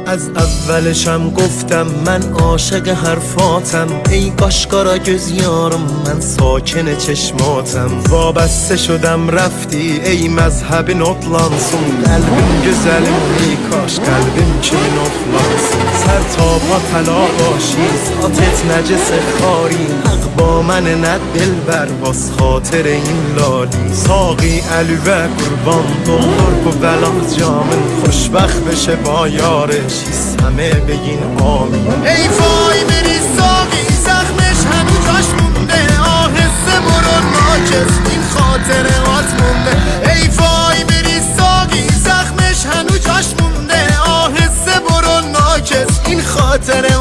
از اولشم گفتم من عاشق حرفاتم، ای قاشقارا göz یارم من ساکن چشماتم. وابسته شدم رفتی ای مذهب نطلانسون، قلبim güzelim ey kaş قلبim kimi نطلانسون. سر تا پا طلا باشی ساتت نجس خاری، حق با من نه دلبر واس خاطر این لالی. ساقی علی و قربان دکتر bu بلات جامن، خوشبخت بشه با یارش همه بگین آمین. ای وای بری ساقی زخمش هنو جاش مونده، آهسته برو ناکس این خاطرات مونده. ای وای بری ساقی زخمش هنو جاش مونده، آهسته برو ناکس این خاطرات